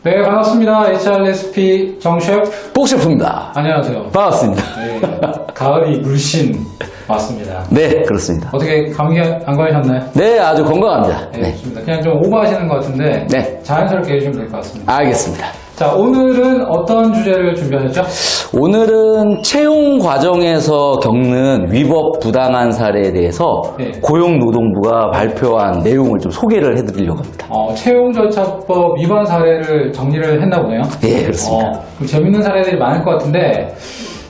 네, 반갑습니다. HRSP 정 셰프. 복 셰프입니다. 안녕하세요. 반갑습니다. 네, 가을이 물씬 왔습니다. 네, 그렇습니다. 어떻게 감기 안 걸리셨나요? 네, 아주 건강합니다. 네, 네, 좋습니다. 그냥 좀 오버하시는 것 같은데 네. 자연스럽게 해주시면 될 것 같습니다. 알겠습니다. 자, 오늘은 어떤 주제를 준비하셨죠? 오늘은 채용 과정에서 겪는 위법 부당한 사례에 대해서 네. 고용노동부가 발표한 내용을 좀 소개를 해드리려고 합니다. 채용절차법 위반 사례를 정리를 했나 보네요. 예, 그렇습니다. 그럼 재밌는 사례들이 많을 것 같은데,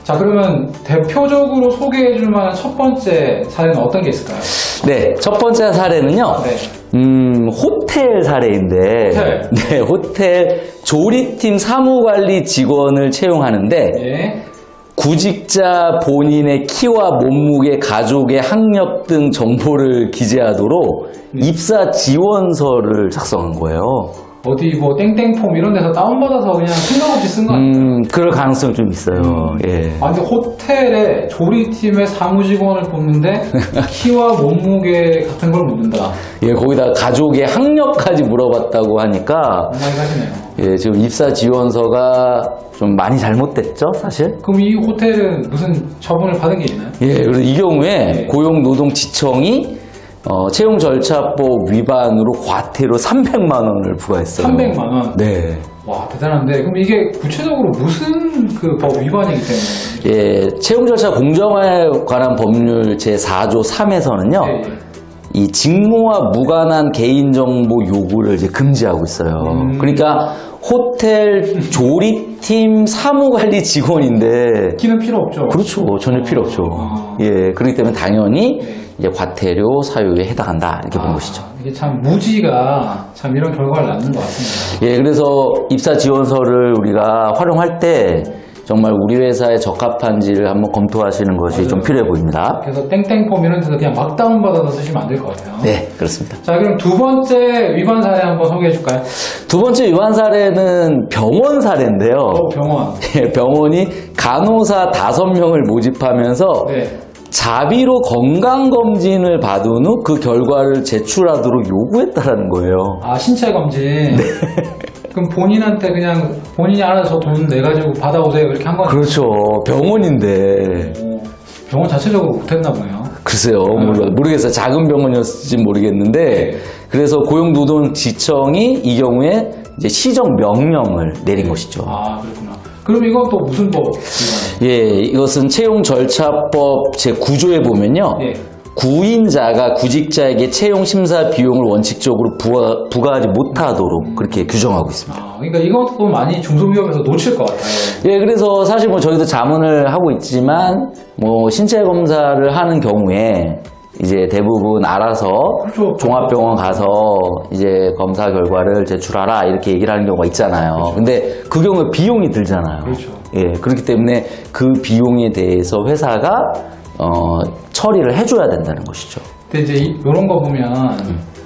자, 그러면 대표적으로 소개해줄 만한 첫 번째 사례는 어떤 게 있을까요? 네, 첫 번째 사례는요. 네. 호텔 사례인데, 호텔. 네, 호텔 조리팀 사무관리 직원을 채용하는데, 예. 구직자 본인의 키와 몸무게, 가족의 학력 등 정보를 기재하도록 입사 지원서를 작성한 거예요. 어디 뭐 땡땡폼 이런 데서 다운받아서 그냥 생각 없이 쓴 거 아니에요? 그럴 가능성이 좀 있어요. 예. 아, 근데 호텔에 조리팀의 사무직원을 뽑는데 키와 몸무게 같은 걸 묻는다. 예, 거기다 가족의 학력까지 물어봤다고 하니까, 많이 가시네요. 예, 지금 입사 지원서가 좀 많이 잘못됐죠, 사실? 그럼 이 호텔은 무슨 처분을 받은 게 있나요? 예, 그래서 이 경우에 네. 고용노동지청이 채용절차법 위반으로 과태료 300만 원을 부과했어요. 300만 원? 네. 와, 대단한데. 그럼 이게 구체적으로 무슨 그 법 위반이기 때문에? 예, 채용절차 공정화에 관한 법률 제4조 3에서는요, 예, 예. 이 직무와 무관한 개인정보 요구를 이제 금지하고 있어요. 그러니까 호텔 조리팀 사무관리 직원인데, 키는 필요 없죠? 그렇죠. 전혀 필요 없죠. 예, 그렇기 때문에 당연히 이제 과태료 사유에 해당한다. 이렇게 본 것이죠. 이게 참 무지가 참 이런 결과를 낳는 것 같습니다. 예, 그래서 입사 지원서를 우리가 활용할 때 정말 우리 회사에 적합한지를 한번 검토하시는 것이 맞아요. 좀 필요해 보입니다. 그래서 땡땡폼 이런 데서 그냥 막 다운받아서 쓰시면 안 될 것 같아요. 네, 그렇습니다. 자, 그럼 두 번째 위반 사례 한번 소개해 줄까요? 두 번째 위반 사례는 병원 사례인데요. 병원. 예, 병원이 간호사 5명을 모집하면서 네. 자비로 건강검진을 받은 후 그 결과를 제출하도록 요구했다라는 거예요. 아, 신체 검진. 그럼 본인한테 그냥 본인이 알아서 돈 내가지고 받아오세요 이렇게 한 거죠? 그렇죠. 병원인데. 병원 자체적으로 못했나 보네요. 글쎄요. 모르겠어요. 작은 병원이었을지 모르겠는데. 네. 그래서 고용노동지청이 이 경우에 이제 시정 명령을 내린 것이죠. 아, 그렇구나. 그럼 이건 또 무슨 법 위반이에요? 예, 이것은 채용절차법 제9조에 보면요. 예. 구인자가 구직자에게 채용 심사 비용을 원칙적으로 부과하지 못하도록 그렇게 규정하고 있습니다. 아, 그러니까 이것도 많이 중소기업에서 놓칠 것 같아요. 예, 그래서 사실 뭐 저희도 자문을 하고 있지만 뭐 신체 검사를 하는 경우에 이제 대부분 알아서 그렇죠. 종합병원 가서 이제 검사 결과를 제출하라 이렇게 얘기를 하는 경우가 있잖아요. 그렇죠. 근데 그 경우에 비용이 들잖아요. 그렇죠. 예, 그렇기 때문에 그 비용에 대해서 회사가 처리를 해줘야 된다는 것이죠. 근데 이제 이런 거 보면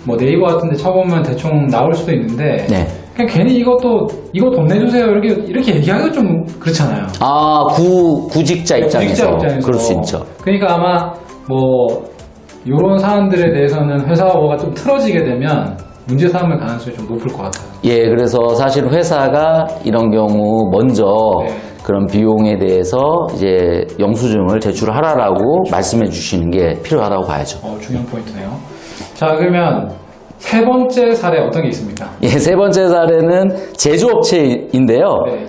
뭐 네이버 같은 데 쳐보면 대충 나올 수도 있는데 네. 그냥 괜히 이거 돈 내주세요 이렇게 얘기하기가 좀 그렇잖아요. 아, 구직자 입장에서 그럴 수 있죠. 그러니까 아마 뭐 이런 사안들에 대해서는 회사가 좀 틀어지게 되면 문제 삼을 가능성이 좀 높을 것 같아요. 예, 그래서 사실 회사가 이런 경우 먼저 네. 그런 비용에 대해서 이제 영수증을 제출하라라고 말씀해 주시는 게 필요하다고 봐야죠. 중요한 포인트네요. 자, 그러면 세 번째 사례 어떤 게 있습니까? 예, 세 번째 사례는 제조업체인데요. 네.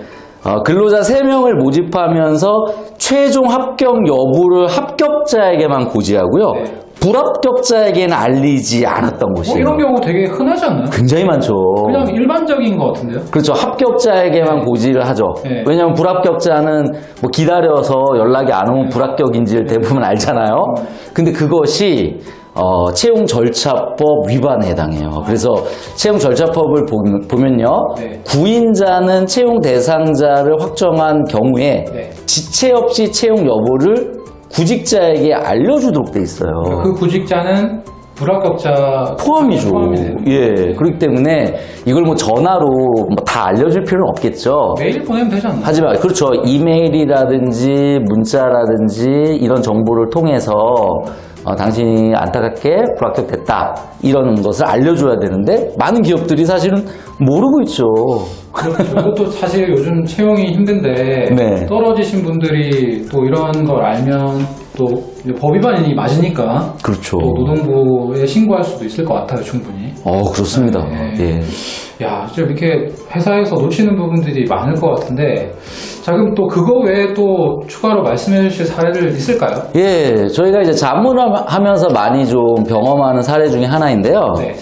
근로자 3명을 모집하면서 최종 합격 여부를 합격자에게만 고지하고요. 네. 불합격자에게는 알리지 않았던 것이에요. 이런 경우 되게 흔하지 않나요? 굉장히 많죠. 그냥 일반적인 것 같은데요? 그렇죠. 합격자에게만 고지를 하죠. 네. 왜냐하면 불합격자는 뭐 기다려서 연락이 안 오면 불합격인지를 대부분 알잖아요. 근데 그것이 채용절차법 위반에 해당해요. 그래서 채용절차법을 보면요. 네. 구인자는 채용 대상자를 확정한 경우에 네. 지체 없이 채용 여부를 구직자에게 알려주도록 돼 있어요. 그 구직자는 불합격자 포함이죠. 포함이네요. 예. 그렇기 때문에 이걸 뭐 전화로 뭐 다 알려줄 필요는 없겠죠. 메일 보내면 되지 않나요? 하지만 그렇죠. 이메일이라든지 문자라든지 이런 정보를 통해서 당신이 안타깝게 불합격됐다 이런 것을 알려줘야 되는데 많은 기업들이 사실은 모르고 있죠. 그렇죠. 그것도 사실 요즘 채용이 힘든데 네. 떨어지신 분들이 또 이런 걸 알면 또 이제 법 위반이 맞으니까 그렇죠. 또 노동부에 신고할 수도 있을 것 같아요, 충분히. 그렇습니다. 네. 예. 야, 진짜 이렇게 회사에서 놓치는 부분들이 많을 것 같은데, 자, 그럼 또 그거 외에 또 추가로 말씀해 주실 사례들 있을까요? 예, 저희가 이제 자문하면서 많이 좀 경험하는 사례 중에 하나인데요. 네.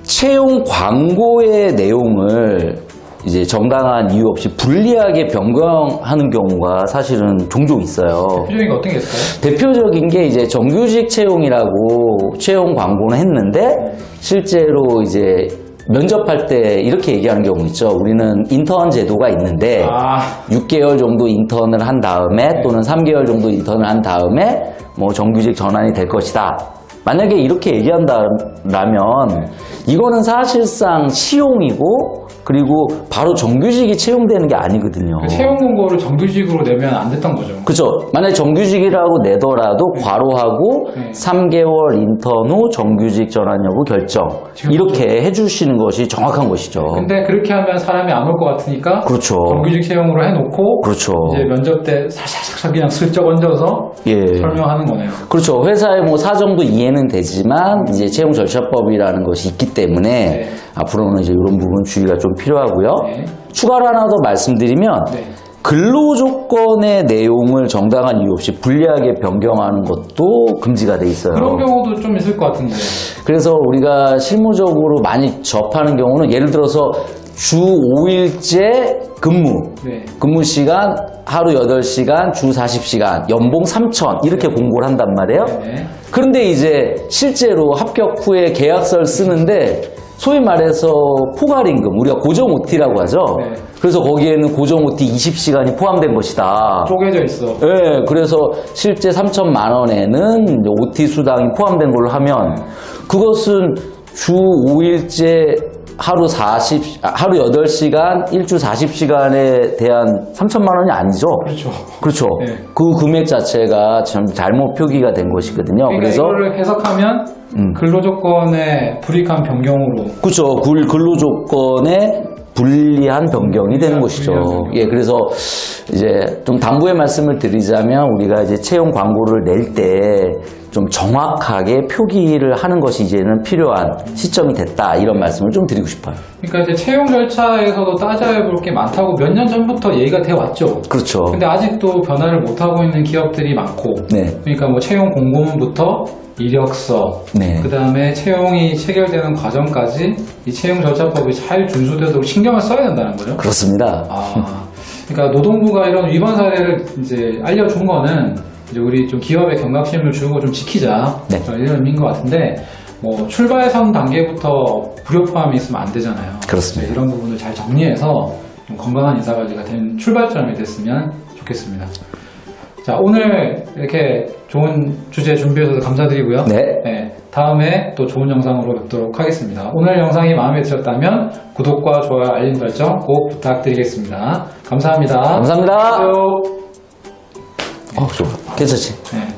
채용 광고의 내용을 이제 정당한 이유 없이 불리하게 변경하는 경우가 사실은 종종 있어요. 대표적인 게 어떤 게 있을까요? 대표적인 게 이제 정규직 채용이라고 채용 광고는 했는데 실제로 이제 면접할 때 이렇게 얘기하는 경우 있죠. 우리는 인턴 제도가 있는데 6개월 정도 인턴을 한 다음에 또는 3개월 정도 인턴을 한 다음에 뭐 정규직 전환이 될 것이다. 만약에 이렇게 얘기한다라면 이거는 사실상 시용이고 그리고 바로 정규직이 채용되는 게 아니거든요. 그 채용 공고를 정규직으로 내면 안 됐던 거죠. 그렇죠. 만약에 정규직이라고 내더라도 괄호하고 3개월 인턴 후 정규직 전환 여부 결정 이렇게 해주시는 것이 정확한 것이죠. 근데 그렇게 하면 사람이 안 올 것 같으니까 그렇죠. 정규직 채용으로 해놓고 그렇죠. 이제 면접 때 살짝 그냥 슬쩍 얹어서 예. 설명하는 거네요. 그렇죠. 회사의 뭐 사정도 이해는 되지만 이제 채용 절차법이라는 것이 있기 때문에 네. 앞으로는 이제 이런 부분 주의가 좀 필요하고요. 네. 추가로 하나 더 말씀드리면 네. 근로조건의 내용을 정당한 이유 없이 불리하게 변경하는 것도 금지가 돼 있어요. 그런 경우도 좀 있을 것 같은데. 그래서 우리가 실무적으로 많이 접하는 경우는 예를 들어서 주 5일제 근무, 네. 근무 시간 하루 8시간, 주 40시간, 연봉 3,000 이렇게 공고를 한단 말이에요. 네. 그런데 이제 실제로 합격 후에 계약서를 쓰는데 소위 말해서 포괄임금, 우리가 고정 OT라고 하죠. 네. 그래서 거기에는 고정 OT 20시간이 포함된 것이다. 쪼개져 있어. 네, 그래서 실제 3천만 원에는 OT 수당이 포함된 걸로 하면 그것은 주 5일제 하루 8시간, 일주 40시간에 대한 3천만 원이 아니죠. 그렇죠. 그렇죠. 네. 그 금액 자체가 참 잘못 표기가 된 것이거든요. 그러니까 그래서 이거를 해석하면 근로조건의 불이익한 변경으로. 그렇죠. 근로조건의 불리한 변경이 되는 것이죠. 불리한 변경. 예, 그래서 이제 좀 당부의 말씀을 드리자면 우리가 이제 채용 광고를 낼 때 좀 정확하게 표기를 하는 것이 이제는 필요한 시점이 됐다. 이런 말씀을 좀 드리고 싶어요. 그러니까 이제 채용 절차에서도 따져야 볼 게 많다고 몇 년 전부터 얘기가 되어 왔죠. 그렇죠. 근데 아직도 변화를 못 하고 있는 기업들이 많고. 네. 그러니까 뭐 채용 공고문부터 이력서, 네. 그 다음에 채용이 체결되는 과정까지 이 채용 절차법이 잘 준수되도록 신경을 써야 된다는 거죠. 그렇습니다. 그러니까 노동부가 이런 위반 사례를 이제 알려준 거는 이제 우리 좀 기업에 경각심을 주고 좀 지키자. 네. 이런 의미인 것 같은데, 뭐 출발선 단계부터 불협화음이 있으면 안 되잖아요. 그렇습니다. 이런 부분을 잘 정리해서 좀 건강한 인사관리가 된 출발점이 됐으면 좋겠습니다. 자, 오늘 이렇게 좋은 주제 준비해 주셔서 감사드리고요. 네. 다음에 또 좋은 영상으로 뵙도록 하겠습니다. 오늘 영상이 마음에 드셨다면 구독과 좋아요, 알림 설정 꼭 부탁드리겠습니다. 감사합니다. 감사합니다. 안녕. 좋아. 괜찮지? 네.